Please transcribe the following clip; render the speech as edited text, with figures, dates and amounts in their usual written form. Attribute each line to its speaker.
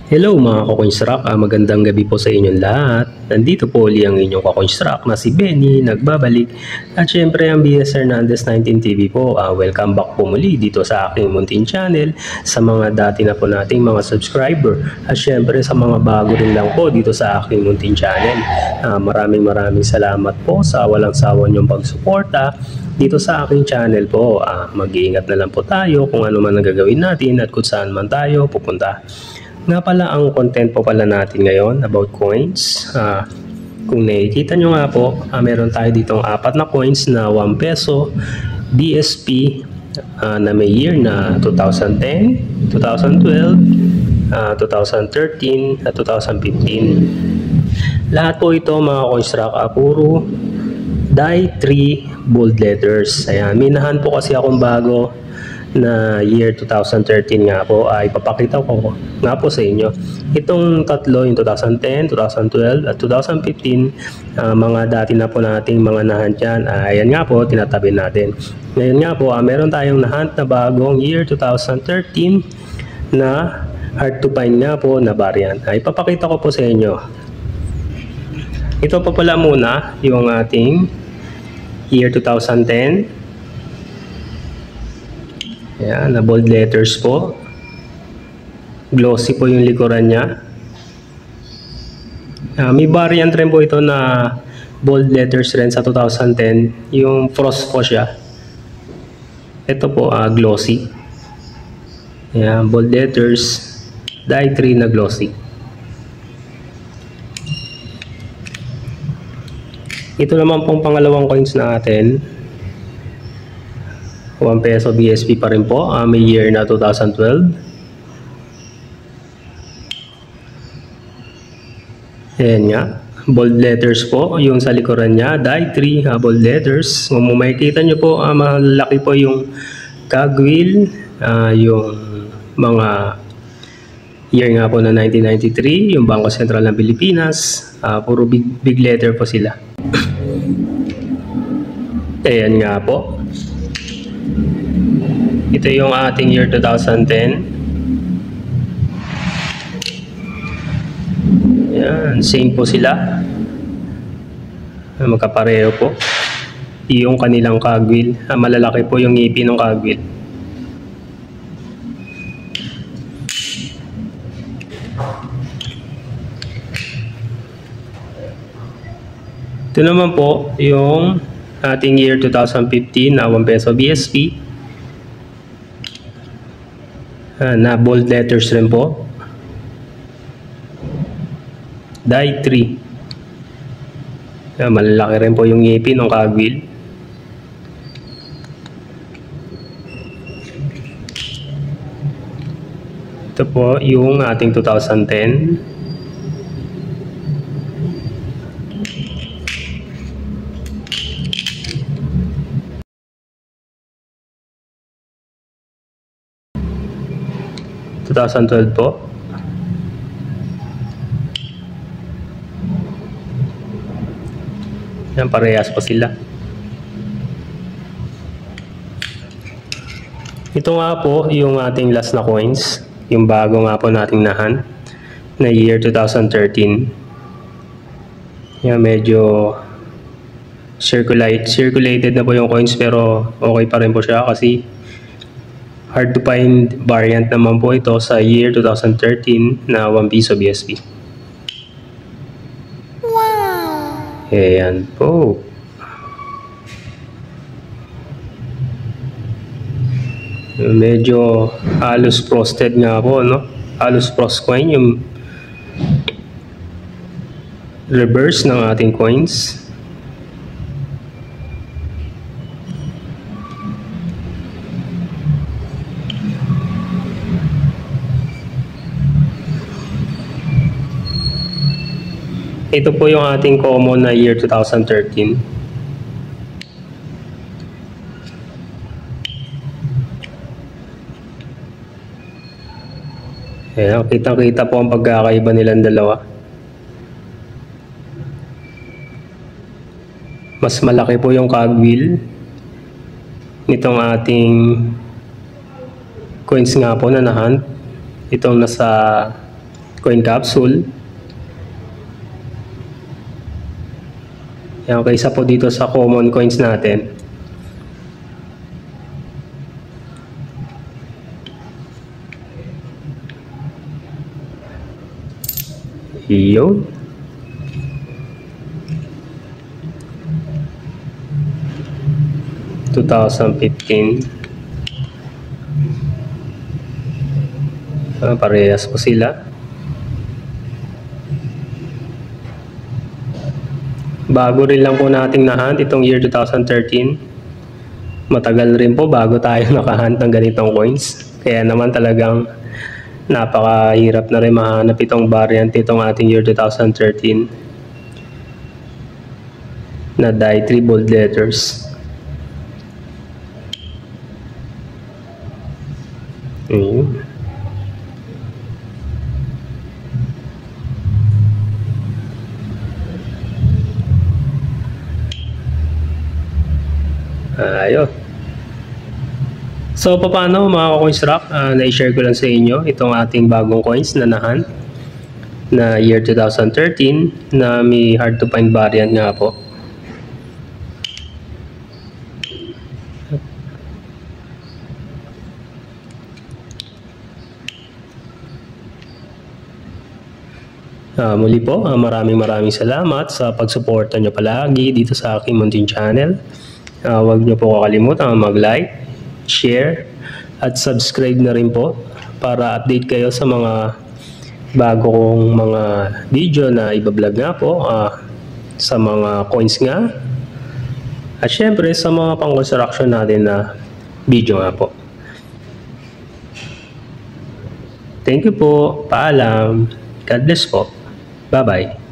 Speaker 1: Hello mga ka-Coinsrock, magandang gabi po sa inyong lahat. Nandito po uli ang inyong ka-Coinsrock na si Benny, nagbabalik. At syempre ang BS Hernandez 19 TV po, welcome back po muli dito sa aking munting channel, sa mga dati na po nating mga subscriber. At syempre sa mga bago rin lang po dito sa aking munting channel. Maraming salamat po sa walang sawa niyong pagsuporta dito sa aking channel po. Mag-iingat na lang po tayo kung ano man ang gagawin natin at kung saan man tayo pupunta. Nga pala, ang content po pala natin ngayon about coins. Kung nakikita nyo nga po, meron tayo ditong 4 na coins na 1 peso BSP na may year na 2010, 2012, 2013 at 2015. Lahat po ito mga Coinsrock, puro die 3 bold letters. Ayan, minahan po kasi akong bago na year 2013 nga po, ay ipapakita ko nga po sa inyo. Itong tatlo, yung 2010, 2012 at 2015, mga dati na po nating mga nahunt yan. Ayan nga po, tinatabi natin. Ngayon nga po, meron tayong nahunt na bagong year 2013 na hard to find nga po na variant. Ipapakita ko po sa inyo. Ito pa pala muna yung ating year 2010. Ayan, na bold letters po. Glossy po yung likuran niya. May variant rin po ito na bold letters rin sa 2010. Yung frost po siya. Ito po, glossy. Ayan, bold letters. Die 3 na glossy. Ito naman pong pangalawang coins natin. 1 peso BSP pa rin po, may year na 2012. Ayan nga, bold letters po yung sa likuran niya, die 3 bold letters. Kung makikita nyo po, malaki po yung cogwheel, yung mga year nga po na 1993, yung Bangko Sentral ng Pilipinas, puro big letter po sila. Ayan nga po. Ito yung ating year 2010. Yan, same po sila. Magkapareho po. Yung kanilang cogwheel. Malalaki po yung ngipin ng cogwheel. Ito naman po yung ating year 2015 na 1 peso BSP. Na bold letters rin po. Die 3. Malalaki rin po yung ngipin ng cogwheel. Ito po yung ating 2010. Po. Yan, parehas po sila. Ito nga po yung ating last na coins, yung bago nga po nating nahan na year 2013. Yan, medyo circulated na po yung coins, pero okay pa rin po siya kasi hard to find variant naman po ito sa year 2013 na 1 piso BSP. Wow! Ayan po. Medyo halos frosted nga po, no? Halos frost coin yung reverse ng ating coins. Ito po yung ating common na year 2013. Ayan, kitang-kita po ang pagkakaiba nilang dalawa. Mas malaki po yung cogwheel nitong ating coins nga po na nahunt. Itong nasa coin capsule. Yan, kaysa po dito sa common coins natin. Yun. Parehas po sila. Bago rin lang po nating na-hunt itong year 2013. Matagal rin po bago tayo naka-hunt ng ganitong coins. Kaya naman talagang napakahirap na rin mahanap itong variant itong ating year 2013 na die 3 bold letters. Ayun. Ayun. So, paano mga ka-coins rock? Na-share ko lang sa inyo itong ating bagong coins na na-hunt na year 2013 na may hard to find variant nga po. Muli po, maraming salamat sa pagsuporta nyo palagi dito sa aking munting channel. Huwag nyo po kakalimutan mag-like, share, at subscribe na rin po para update kayo sa mga bago kong mga video na ibablog nga po, sa mga coins nga, at syempre sa mga pang-construction natin na video nga po. Thank you po, paalam, God bless po. Bye-bye.